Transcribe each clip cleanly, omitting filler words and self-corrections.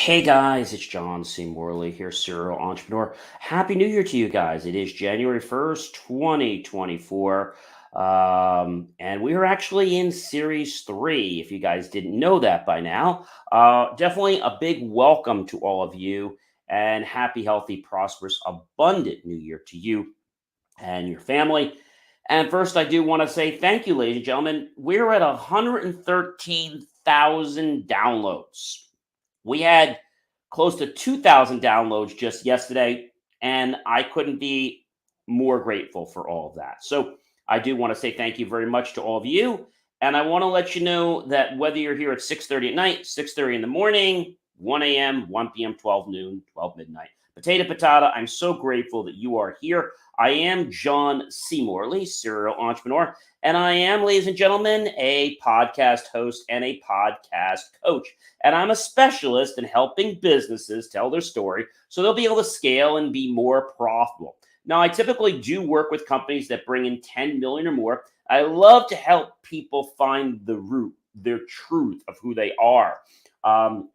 Hey guys, it's John C Morley here, serial entrepreneur. Happy New Year to you guys. It is January 1st, 2024. And we are actually in series three, if you guys didn't know that by now. Definitely a big welcome to all of you and happy, healthy, prosperous, abundant New Year to you and your family. And first, I do want to say thank you, ladies and gentlemen. We're at 113,000 downloads. We had close to 2,000 downloads just yesterday, and I couldn't be more grateful for all of that. So I do want to say thank you very much to all of you. And I want to let you know that whether you're here at 6:30 at night, 6:30 in the morning, 1 a.m., 1 p.m., 12 noon, 12 midnight, potato patata, I'm so grateful that you are here. I am John C. Morley, serial entrepreneur, and I am, ladies and gentlemen, a podcast host and a podcast coach. And I'm a specialist in helping businesses tell their story so they'll be able to scale and be more profitable. Now, I typically do work with companies that bring in 10 million or more. I love to help people find the root, their truth of who they are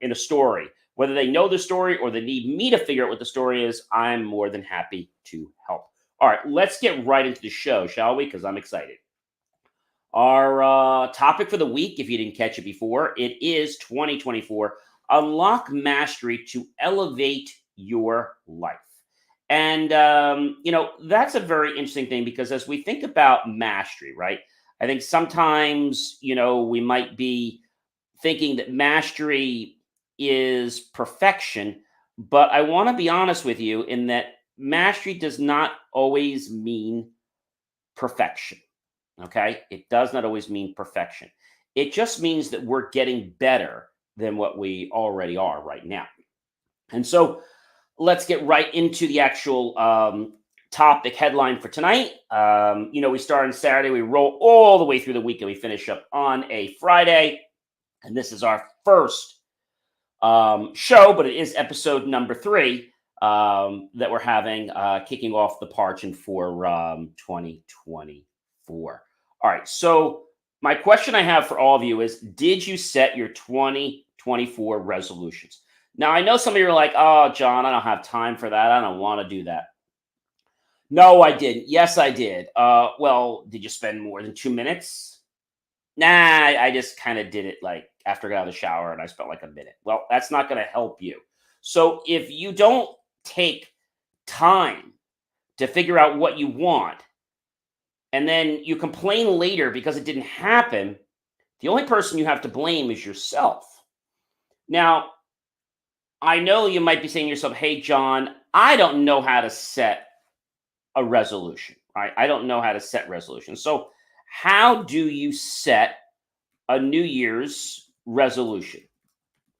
in a story. Whether they know the story or they need me to figure out what the story is, I'm more than happy to help. All right, let's get right into the show, shall we? Because I'm excited. Our topic for the week, if you didn't catch it before, it is 2024 Unlock Mastery to Elevate Your Life. And, that's a very interesting thing because as we think about mastery, right? I think sometimes, we might be thinking that mastery is perfection, but I want to be honest with you in that mastery does not always mean perfection. Okay. It does not always mean perfection. It just means that we're getting better than what we already are right now. And so let's get right into the actual topic headline for tonight. We start on Saturday, we roll all the way through the week, and we finish up on a Friday. And this is our first show, but it is episode number 3 that we're having, kicking off the Parchin for 2024. All right. So my question I have for all of you is, did you set your 2024 resolutions? Now, I know some of you are like, oh, John, I don't have time for that. I don't want to do that. No, I didn't. Yes, I did. Well, did you spend more than 2 minutes? Nah, I just kind of did it like after I got out of the shower and I spent like a minute. Well, that's not going to help you. So if you don't take time to figure out what you want, and then you complain later because it didn't happen, the only person you have to blame is yourself. Now, I know you might be saying to yourself, hey, John, I don't know how to set a resolution, right? I don't know how to set resolutions. So, how do you set a New Year's resolution?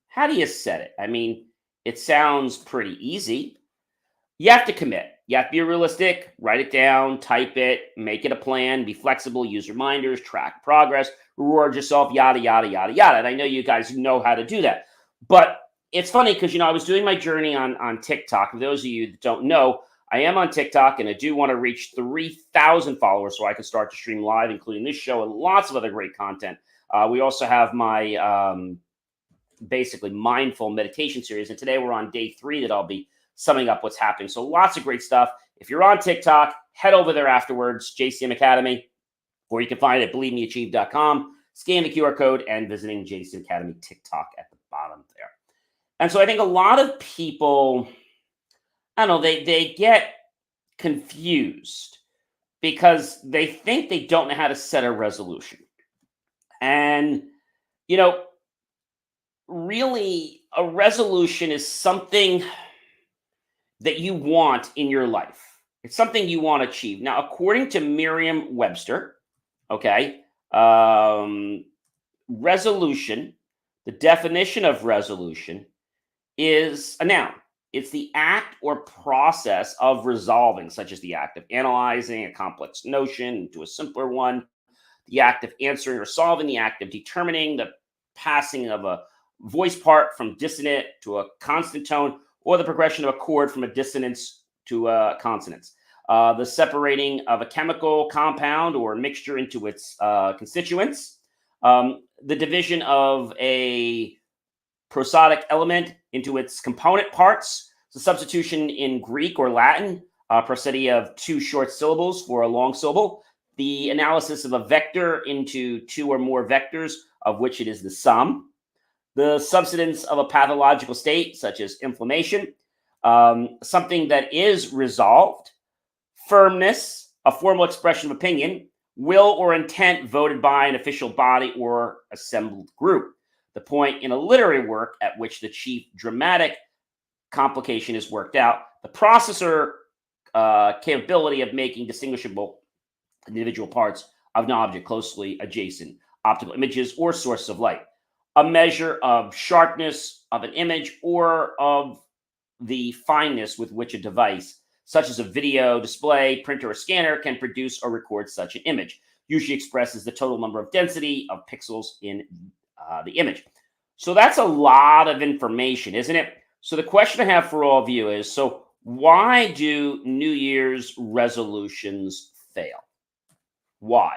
How do you set it? I mean, it sounds pretty easy. You have to commit. You have to be realistic, write it down, type it, make it a plan, be flexible, use reminders, track progress, reward yourself, yada, yada, yada, yada. And I know you guys know how to do that. But it's funny because, I was doing my journey on TikTok. For those of you that don't know, I am on TikTok and I do want to reach 3,000 followers so I can start to stream live, including this show and lots of other great content. We also have my basically mindful meditation series. And today we're on day 3 that I'll be summing up what's happening. So lots of great stuff. If you're on TikTok, head over there afterwards, JCM Academy, or you can find it at believemeachieve.com, scan the QR code, and visiting JCM Academy TikTok at the bottom there. And so I think a lot of people, I don't know, they get confused because they think they don't know how to set a resolution. And, really a resolution is something that you want in your life. It's something you want to achieve. Now, according to Merriam-Webster, okay, resolution, the definition of resolution is a noun. It's the act or process of resolving, such as the act of analyzing a complex notion into a simpler one, the act of answering or solving, the act of determining the passing of a voice part from dissonant to a constant tone, or the progression of a chord from a dissonance to a consonance. The separating of a chemical compound or mixture into its constituents. The division of a prosodic element into its component parts. The substitution in Greek or Latin, prosody of two short syllables for a long syllable. The analysis of a vector into two or more vectors, of which it is the sum. The subsidence of a pathological state, such as inflammation. Something that is resolved. Firmness, a formal expression of opinion. Will or intent voted by an official body or assembled group. The point in a literary work at which the chief dramatic complication is worked out. The processor capability of making distinguishable individual parts of an object closely adjacent optical images or source of light. A measure of sharpness of an image or of the fineness with which a device, such as a video display, printer, or scanner, can produce or record such an image. Usually expresses the total number of density of pixels in the image. So that's a lot of information, isn't it? So the question I have for all of you is, so why do New Year's resolutions fail? Why?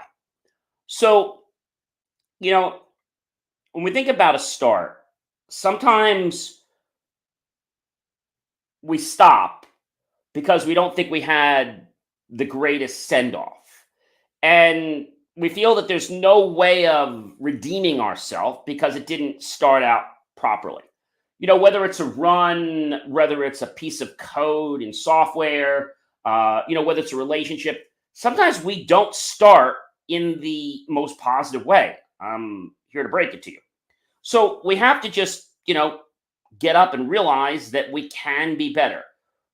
So, when we think about a start, sometimes we stop because we don't think we had the greatest send-off. And we feel that there's no way of redeeming ourselves because it didn't start out properly. Whether it's a run, whether it's a piece of code in software, whether it's a relationship, sometimes we don't start in the most positive way. I'm here to break it to you. So we have to just, get up and realize that we can be better,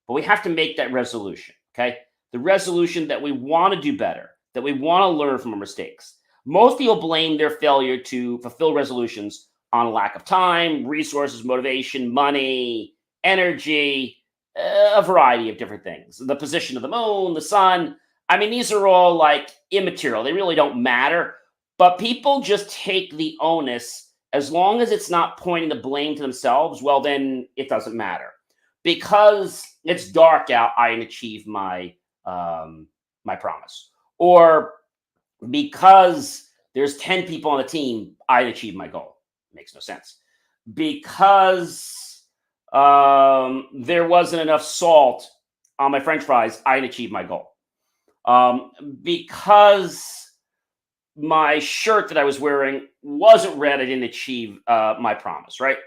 but we have to make that resolution. Okay. The resolution that we want to do better, that we want to learn from our mistakes. Most people blame their failure to fulfill resolutions on a lack of time, resources, motivation, money, energy, a variety of different things. The position of the moon, the sun. I mean, these are all like immaterial. They really don't matter. But people just take the onus. As long as it's not pointing the blame to themselves, well, then it doesn't matter. Because it's dark out, I didn't achieve my promise. Or because there's 10 people on the team, I didn't achieve my goal. Makes no sense. Because there wasn't enough salt on my French fries, I didn't achieve my goal. Because my shirt that I was wearing wasn't red, I didn't achieve my promise, right?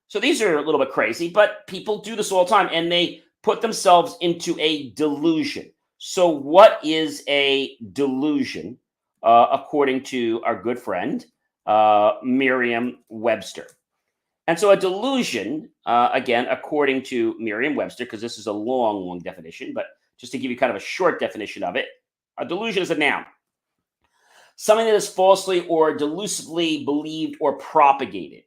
So these are a little bit crazy, but people do this all the time, and they put themselves into a delusion. So what is a delusion, according to our good friend, Merriam-Webster? And so a delusion, again, according to Merriam-Webster, because this is a long definition, but just to give you kind of a short definition of it, a delusion is a noun. Something that is falsely or delusively believed or propagated.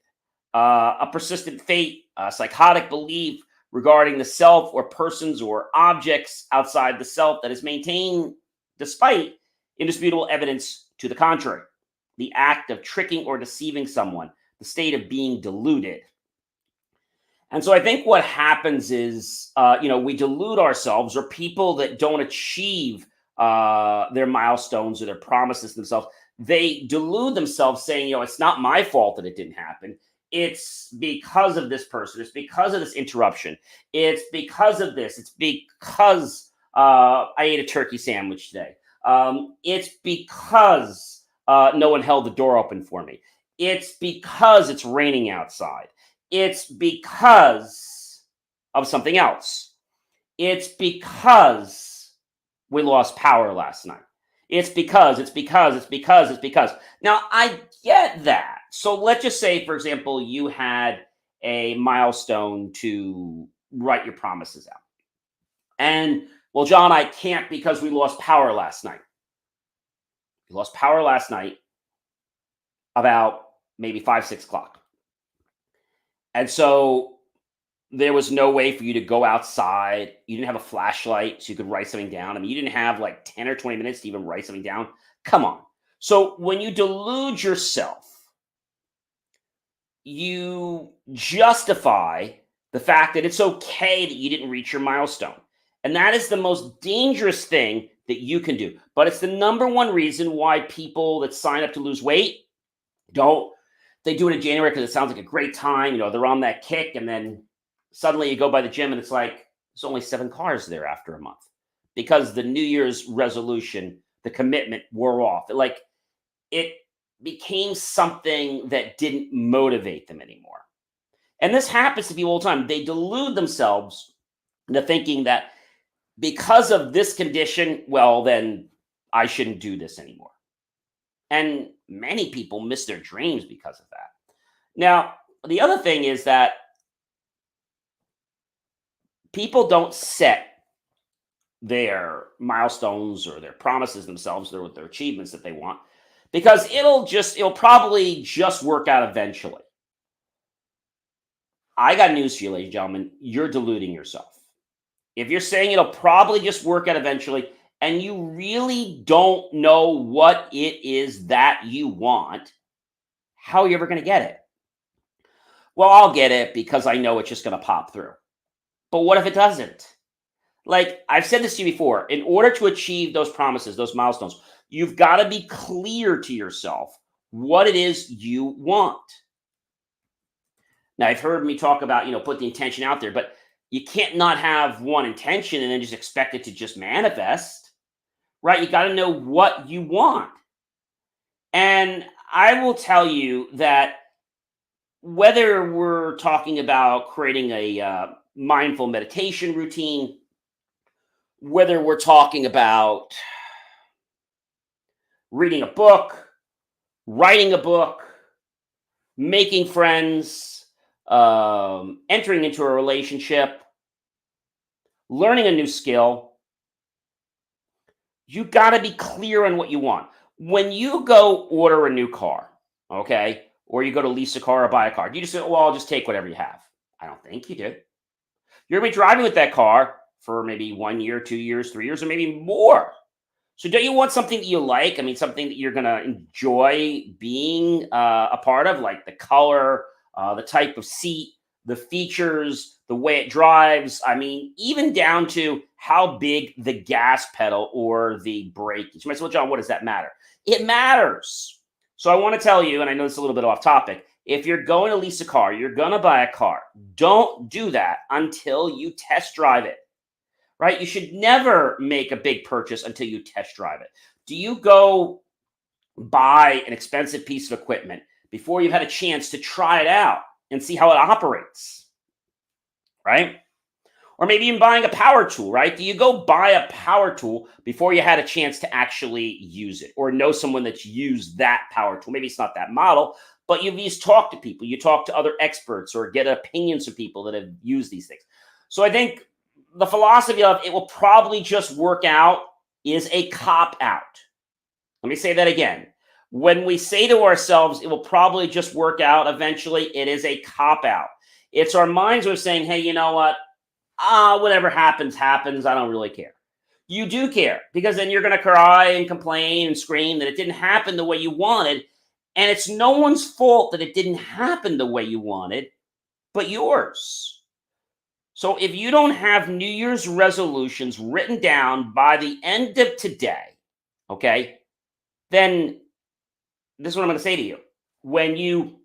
A persistent fate, a psychotic belief regarding the self or persons or objects outside the self that is maintained despite indisputable evidence to the contrary. The act of tricking or deceiving someone, the state of being deluded. And so I think what happens is, we delude ourselves, or people that don't achieve their milestones or their promises to themselves, they delude themselves saying, it's not my fault that it didn't happen. It's because of this person. It's because of this interruption. It's because of this. It's because I ate a turkey sandwich today. It's because no one held the door open for me. It's because it's raining outside. It's because of something else. It's because we lost power last night. It's because. Now, I get that. So let's just say, for example, you had a milestone to write your promises out. And, well, John, I can't because we lost power last night. We lost power last night about maybe 5, 6 o'clock. And so there was no way for you to go outside. You didn't have a flashlight so you could write something down. I mean, you didn't have like 10 or 20 minutes to even write something down. Come on. So when you delude yourself, you justify the fact that it's okay that you didn't reach your milestone. And that is the most dangerous thing that you can do. But it's the number one reason why people that sign up to lose weight they do it in January because it sounds like a great time. They're on that kick, and then suddenly you go by the gym and it's like there's only 7 cars there after a month because the New Year's resolution, the commitment wore off. It became something that didn't motivate them anymore. And this happens to people all the time. They delude themselves into thinking that because of this condition, well, then I shouldn't do this anymore. And many people miss their dreams because of that. Now, the other thing is that people don't set their milestones or their promises themselves, their achievements that they want, because it'll probably just work out eventually. I got news for you, ladies and gentlemen. You're deluding yourself. If you're saying it'll probably just work out eventually, and you really don't know what it is that you want, how are you ever going to get it? Well, I'll get it because I know it's just going to pop through. But what if it doesn't? Like I've said this to you before, in order to achieve those promises, those milestones, you've got to be clear to yourself what it is you want. Now, I've heard me talk about, put the intention out there, but you can't not have one intention and then just expect it to just manifest, right? You got to know what you want. And I will tell you that whether we're talking about creating a mindful meditation routine, whether we're talking about reading a book, writing a book, making friends, entering into a relationship, learning a new skill, you got to be clear on what you want. When you go order a new car, okay, or you go to lease a car or buy a car, you just say, well, I'll just take whatever you have. I don't think you do. You're going to be driving with that car for maybe 1 year, 2 years, 3 years, or maybe more. So don't you want something that you like? I mean, something that you're going to enjoy being a part of, like the color, the type of seat, the features, the way it drives. I mean, even down to how big the gas pedal or the brake is. You might say, well, John, what does that matter? It matters. So I want to tell you, and I know it's a little bit off topic, if you're going to lease a car, you're going to buy a car, don't do that until you test drive it, right? You should never make a big purchase until you test drive it. Do you go buy an expensive piece of equipment before you've had a chance to try it out and see how it operates, right? Or maybe even buying a power tool, right? Do you go buy a power tool before you had a chance to actually use it or know someone that's used that power tool? Maybe it's not that model, but you've just talked to people. You talk to other experts or get opinions from people that have used these things. So I think the philosophy of it will probably just work out is a cop out. Let me say that again. When we say to ourselves, it will probably just work out eventually, it is a cop out. It's our minds who are saying, hey, you know what? Whatever happens, happens. I don't really care. You do care because then you're going to cry and complain and scream that it didn't happen the way you wanted. And it's no one's fault that it didn't happen the way you wanted, but yours. So if you don't have New Year's resolutions written down by the end of today, okay, then this is what I'm going to say to you. When you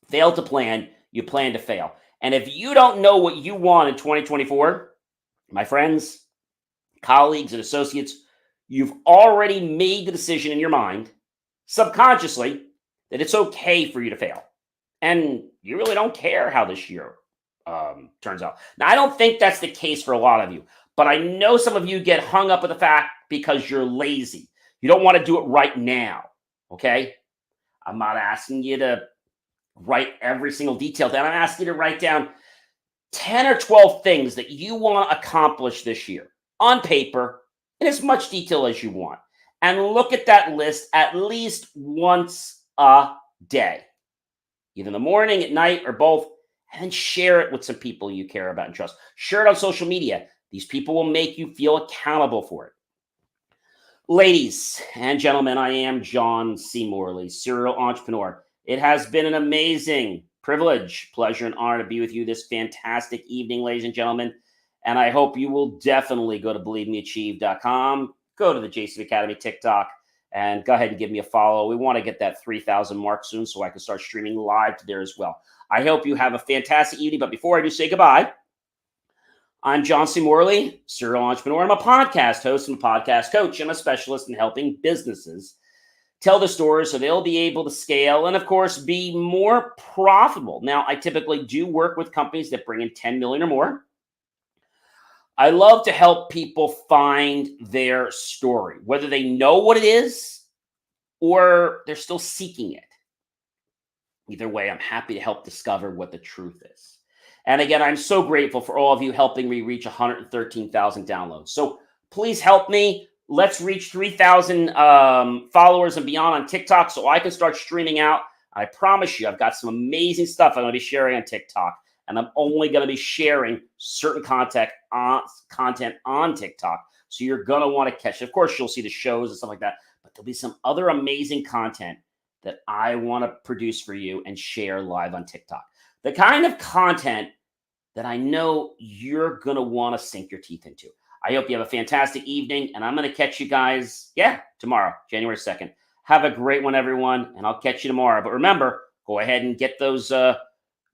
fail to plan, you plan to fail. And if you don't know what you want in 2024, my friends, colleagues, and associates, you've already made the decision in your mind, subconsciously, that it's okay for you to fail. And you really don't care how this year turns out. Now, I don't think that's the case for a lot of you, but I know some of you get hung up with the fact because you're lazy. You don't want to do it right now, okay? I'm not asking you to write every single detail down. I'm asking you to write down 10 or 12 things that you want to accomplish this year on paper in as much detail as you want. And look at that list at least once a day, either in the morning, at night, or both, and then share it with some people you care about and trust. Share it on social media. These people will make you feel accountable for it. Ladies and gentlemen, I am John C. Morley, serial entrepreneur. It has been an amazing privilege, pleasure, and honor to be with you this fantastic evening, ladies and gentlemen. And I hope you will definitely go to believemeachieve.com, go to the JC Academy TikTok, and go ahead and give me a follow. We want to get that 3,000 mark soon so I can start streaming live to there as well. I hope you have a fantastic evening. But before I do say goodbye, I'm John C Morley, serial entrepreneur. I'm a podcast host and a podcast coach. I'm a specialist in helping businesses tell the story so they'll be able to scale and, of course, be more profitable. Now, I typically do work with companies that bring in 10 million or more. I love to help people find their story, whether they know what it is or they're still seeking it. Either way, I'm happy to help discover what the truth is. And again, I'm so grateful for all of you helping me reach 113,000 downloads. So please help me. Let's reach 3,000 followers and beyond on TikTok so I can start streaming out. I promise you, I've got some amazing stuff I'm going to be sharing on TikTok. And I'm only going to be sharing certain content on TikTok. So you're going to want to catch it. Of course, you'll see the shows and stuff like that. But there'll be some other amazing content that I want to produce for you and share live on TikTok. The kind of content that I know you're going to want to sink your teeth into. I hope you have a fantastic evening, and I'm going to catch you guys, tomorrow, January 2nd. Have a great one, everyone, and I'll catch you tomorrow. But remember, go ahead and get those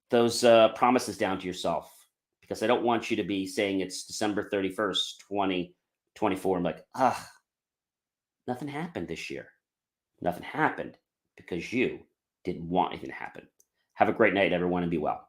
promises down to yourself, because I don't want you to be saying it's December 31st, 2024. I'm like, nothing happened this year. Nothing happened because you didn't want anything to happen. Have a great night, everyone, and be well.